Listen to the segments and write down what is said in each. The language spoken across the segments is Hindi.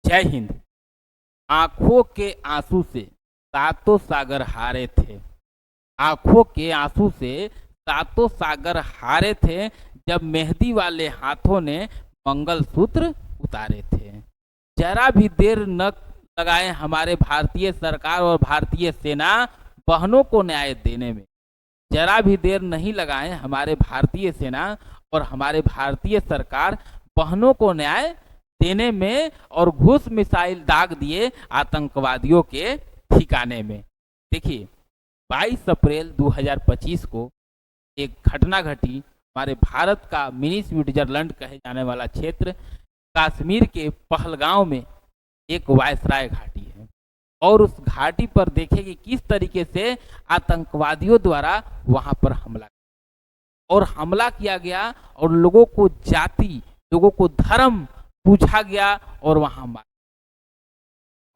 जय हिंद। आंखों के आंसू से सातों सागर हारे थे। आंखों के आंसू से सातों सागर हारे थे, जब मेहंदी वाले हाथों ने मंगलसूत्र उतारे थे। जरा भी देर न लगाए हमारे भारतीय सरकार और भारतीय सेना बहनों को न्याय देने में। जरा भी देर नहीं लगाए हमारे भारतीय सेना और हमारे भारतीय सरकार बहनों को न्याय देने में, और घुस मिसाइल दाग दिए आतंकवादियों के ठिकाने में। देखिए, 22 अप्रैल 2025 को एक घटना घटी। हमारे भारत का मिनी स्विट्जरलैंड कहे जाने वाला क्षेत्र कश्मीर के पहलगांव में एक वायसराय घाटी है, और उस घाटी पर देखें कि किस तरीके से आतंकवादियों द्वारा वहां पर हमला किया गया, और लोगों को जाति, लोगों को धर्म पूछा गया और वहां मारा।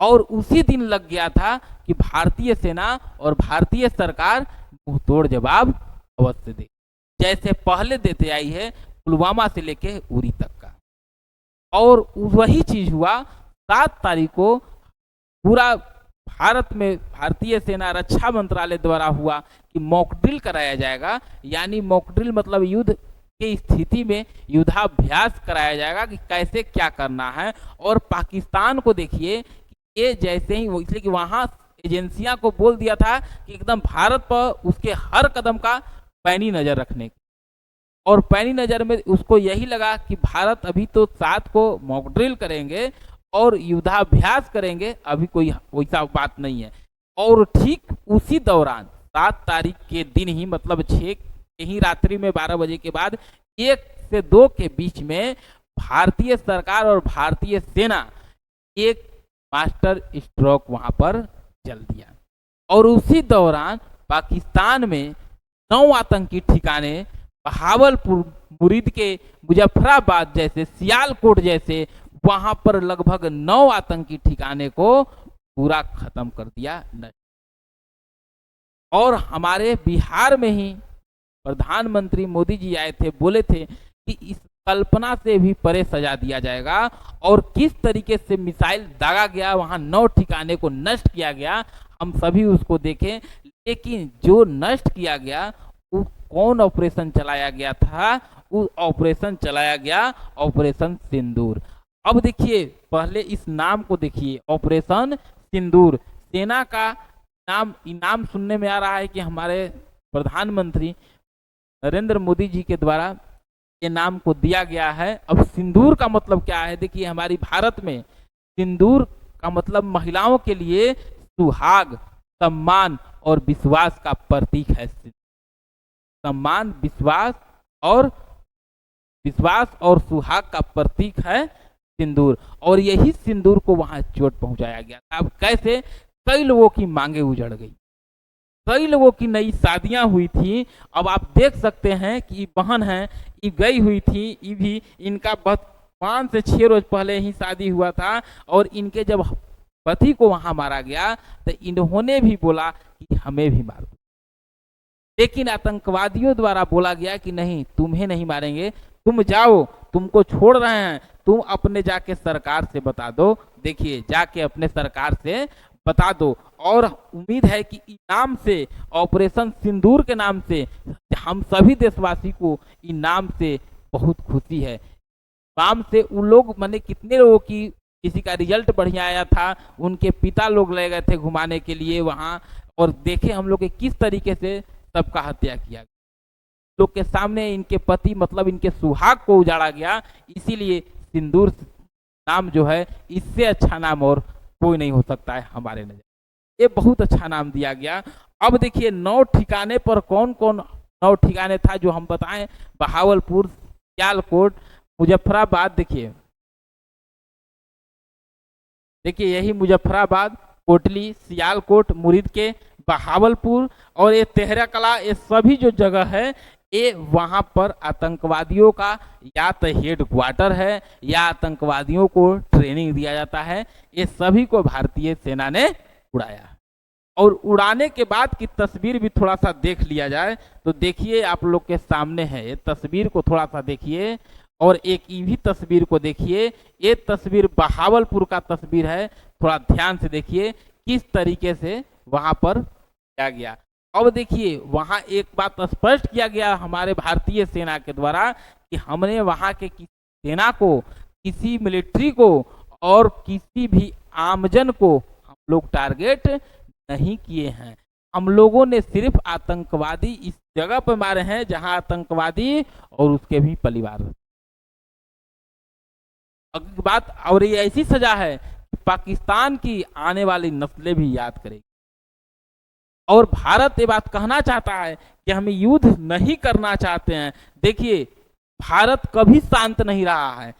और उसी दिन लग गया था कि भारतीय सेना और भारतीय सरकार मुंहतोड़ जवाब अवश्य दे, जैसे पहले देते आई है पुलवामा से लेके उरी तक का। और वही चीज हुआ। 7 तारीख को पूरा भारत में भारतीय सेना रक्षा मंत्रालय द्वारा हुआ कि मॉक ड्रिल कराया जाएगा, यानी मॉक ड्रिल मतलब युद्ध की स्थिति में युद्धाभ्यास कराया जाएगा कि कैसे क्या करना है। और पाकिस्तान को देखिए कि ये जैसे ही, इसलिए कि वहां एजेंसियां को बोल दिया था कि एकदम भारत पर उसके हर कदम का पैनी नजर रखने की, और पैनी नजर में उसको यही लगा कि भारत अभी तो 7 को मॉक ड्रिल करेंगे और युद्धाभ्यास करेंगे, अभी कोई वैसा बात नहीं है। और ठीक उसी दौरान 7 तारीख के दिन ही, मतलब 6 ही रात्रि में 12 बजे के बाद 1 से 2 के बीच में भारतीय सरकार और भारतीय सेना एक मास्टर स्ट्रोक वहां पर चल दिया। और उसी दौरान पाकिस्तान में 9 आतंकी ठिकाने, बहावलपुर, मुरीद के मुजफ्फराबाद जैसे, सियालकोट जैसे, वहां पर लगभग 9 आतंकी ठिकाने को पूरा खत्म कर दिया। और हमारे बिहार में ही प्रधानमंत्री मोदी जी आए थे, बोले थे कि इस कल्पना से भी परे सजा दिया जाएगा। और किस तरीके से मिसाइल दागा गया, वहां 9 ठिकाने को नष्ट किया गया, हम सभी उसको देखें। लेकिन जो नष्ट किया गया, वो कौन ऑपरेशन चलाया गया था? वो ऑपरेशन चलाया गया ऑपरेशन सिंदूर। अब देखिए, पहले इस नाम को देखिए, ऑपरेशन सिंदूर। सेना का नाम सुनने में आ रहा है कि हमारे प्रधानमंत्री नरेंद्र मोदी जी के द्वारा ये नाम को दिया गया है। अब सिंदूर का मतलब क्या है? देखिए, हमारी भारत में सिंदूर का मतलब महिलाओं के लिए सुहाग, सम्मान और विश्वास का प्रतीक है। सम्मान, विश्वास और सुहाग का प्रतीक है सिंदूर। और यही सिंदूर को वहां चोट पहुंचाया गया था। अब कैसे? कई लोगों की मांगे उजड़ गई, कई लोगों की नई शादियां हुई थी। अब आप देख सकते हैं कि बहन है, ये गई हुई थी, ये भी इनका 5 से 6 रोज पहले ही शादी हुआ था, और इनके जब पति को वहां मारा गया तो इन्होंने भी बोला कि हमें भी मार दो। लेकिन आतंकवादियों द्वारा बोला गया कि नहीं, तुम्हें नहीं मारेंगे, तुम जाओ, तुमको छोड़ रहे हैं, तुम अपने जाके सरकार से बता दो। देखिए, जाके अपने सरकार से बता दो। और उम्मीद है कि इनाम से, ऑपरेशन सिंदूर के नाम से, हम सभी देशवासी को इनाम से बहुत खुशी है। नाम से उन लोग, माने कितने लोगों की, किसी का रिजल्ट बढ़िया आया था, उनके पिता लोग ले गए थे घुमाने के लिए वहां, और देखे हम लोग के किस तरीके से सबका हत्या किया गया। लोग के सामने इनके पति, मतलब इनके सुहाग को उजाड़ा गया। इसीलिए सिंदूर नाम जो है, इससे अच्छा नाम और कोई नहीं हो सकता है हमारे नजर। ये बहुत अच्छा नाम दिया गया। अब देखिए, 9 ठिकाने पर कौन कौन 9 ठिकाने था जो हम बताएं? बहावलपुर, सियालकोट, मुजफ्फराबाद। देखिए यही मुजफ्फराबाद, कोटली, सियालकोट, मुरीद के, बहावलपुर और ये तेहरा कला, ये सभी जो जगह है, ये वहां पर आतंकवादियों का या तो हेड क्वार्टर है, या आतंकवादियों को ट्रेनिंग दिया जाता है। ये सभी को भारतीय सेना ने उड़ाया। और उड़ाने के बाद की तस्वीर भी थोड़ा सा देख लिया जाए तो देखिए, आप लोग के सामने है, ये तस्वीर को थोड़ा सा देखिए। और एक ये भी तस्वीर को देखिए, ये तस्वीर बहावलपुर का तस्वीर है, थोड़ा ध्यान से देखिए किस तरीके से वहां पर किया गया। अब देखिए वहां एक बात स्पष्ट किया गया हमारे भारतीय सेना के द्वारा कि हमने वहां के किसी सेना को, किसी मिलिट्री को और किसी भी आमजन को हम लोग टारगेट नहीं किए हैं। हम लोगों ने सिर्फ आतंकवादी इस जगह पर मारे हैं जहां आतंकवादी और उसके भी परिवार। अगली बात, और ये ऐसी सजा है कि पाकिस्तान की आने वाली नस्लें भी याद करेगी। और भारत ये बात कहना चाहता है कि हम युद्ध नहीं करना चाहते हैं। देखिए भारत कभी शांत नहीं रहा है।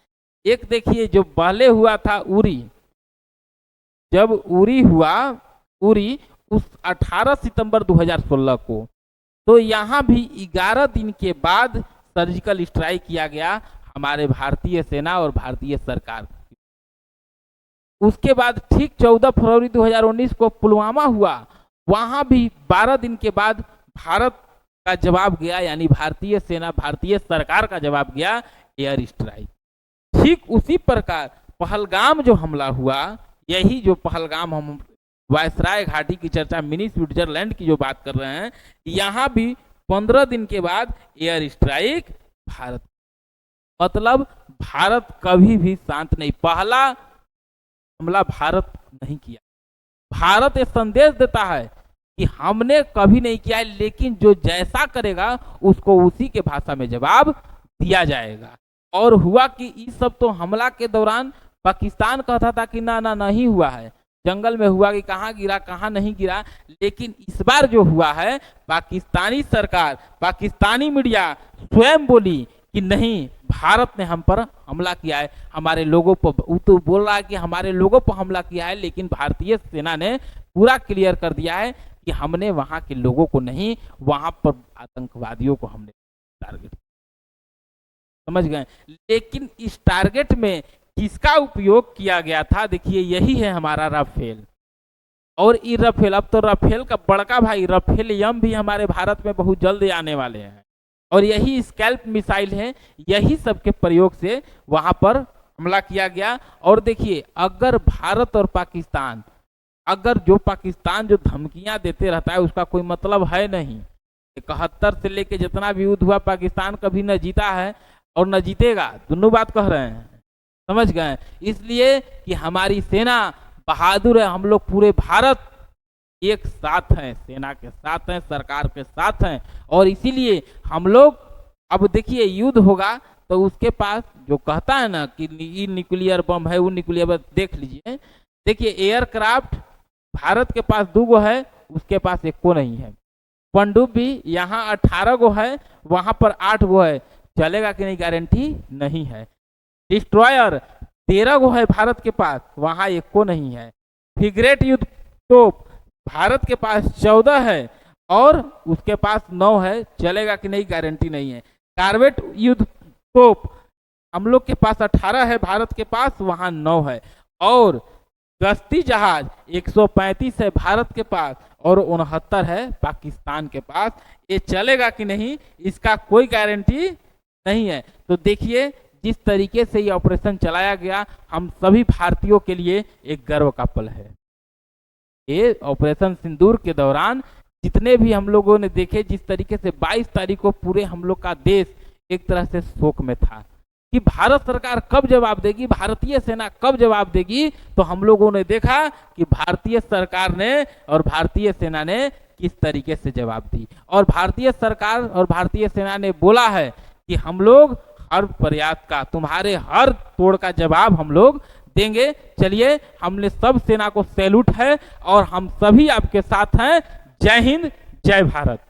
एक देखिए जो पहले हुआ था उरी, जब उरी हुआ, उरी उस 18 सितंबर 2016 को, तो यहाँ भी 11 दिन के बाद सर्जिकल स्ट्राइक किया गया हमारे भारतीय सेना और भारतीय सरकार। उसके बाद ठीक 14 फरवरी 2019 को पुलवामा हुआ, वहां भी 12 दिन के बाद भारत का जवाब गया, यानी भारतीय सेना, भारतीय सरकार का जवाब गया एयर स्ट्राइक। ठीक उसी प्रकार पहलगाम जो हमला हुआ, यही जो पहलगाम, हम वायसराय घाटी की चर्चा, मिनी स्विट्जरलैंड की जो बात कर रहे हैं, यहाँ भी 15 दिन के बाद एयर स्ट्राइक भारत। मतलब भारत कभी भी शांत नहीं, पहला हमला भारत नहीं किया। भारत ये संदेश देता है कि हमने कभी नहीं किया है, लेकिन जो जैसा करेगा उसको उसी के भाषा में जवाब दिया जाएगा। और हुआ कि इस सब तो हमला के दौरान पाकिस्तान कहता था कि ना ना नहीं हुआ है, जंगल में हुआ, कि कहाँ गिरा कहाँ नहीं गिरा। लेकिन इस बार जो हुआ है, पाकिस्तानी सरकार, पाकिस्तानी मीडिया स्वयं बोली कि नहीं, भारत ने हम पर हमला किया है, हमारे लोगों पर। वो तो बोल रहा है कि हमारे लोगों पर हमला किया है, लेकिन भारतीय सेना ने पूरा क्लियर कर दिया है कि हमने वहां के लोगों को नहीं, वहां पर आतंकवादियों को हमने टारगेट। समझ गए? लेकिन इस टारगेट में किसका उपयोग किया गया था? देखिए यही है हमारा राफेल। और ये राफेल, अब तो राफेल का बड़का भाई राफेल यम भी हमारे भारत में बहुत जल्द आने वाले हैं। और यही स्कैल्प मिसाइल है, यही सब के प्रयोग से वहां पर हमला किया गया। और देखिए अगर भारत और पाकिस्तान, अगर जो पाकिस्तान जो धमकियां देते रहता है उसका कोई मतलब है नहीं। 71 से लेके जितना भी युद्ध हुआ, पाकिस्तान कभी न जीता है और न जीतेगा, दोनों बात कह रहे हैं। समझ गए? इसलिए कि हमारी सेना बहादुर है, हम लोग पूरे भारत एक साथ हैं, सेना के साथ हैं, सरकार के साथ हैं। और इसीलिए हम लोग, अब देखिए युद्ध होगा तो उसके पास जो कहता है ना कि ये न्यूक्लियर बम है, वो न्यूक्लियर बम, देख लीजिए। देखिए एयरक्राफ्ट भारत के पास 2 गो है, उसके पास 1 को नहीं है। पनडुब्बी यहाँ 18 गो है, वहां पर 8 गो है, चलेगा कि नहीं गारंटी नहीं है। डिस्ट्रॉयर 13 गो है भारत के पास, वहां 1 को नहीं है। फ्रिगेट युद्ध तोप भारत के पास 14 है और उसके पास 9 है, चलेगा कि नहीं गारंटी नहीं है। कार्वेट युद्ध तोप हम लोग के पास 18 है, भारत के पास वहां 9 है। और गश्ती जहाज 135 है भारत के पास और 69 है पाकिस्तान के पास। ये चलेगा कि नहीं इसका कोई गारंटी नहीं है। तो देखिए जिस तरीके से ये ऑपरेशन चलाया गया, हम सभी भारतीयों के लिए एक गर्व का पल है। ये ऑपरेशन सिंदूर के दौरान जितने भी हम लोगों ने देखे, जिस तरीके से 22 तारीख को पूरे हम लोग का देश एक तरह से शोक में था कि भारत सरकार कब जवाब देगी, भारतीय सेना कब जवाब देगी। तो हम लोगों ने देखा कि भारतीय सरकार ने और भारतीय सेना ने किस तरीके से जवाब दी। और भारतीय सरकार और भारतीय सेना ने बोला है कि हम लोग हर प्रयास का, तुम्हारे हर तोड़ का जवाब हम लोग देंगे। चलिए, हमने सब सेना को सैल्यूट है और हम सभी आपके साथ हैं। जय हिंद, जय भारत।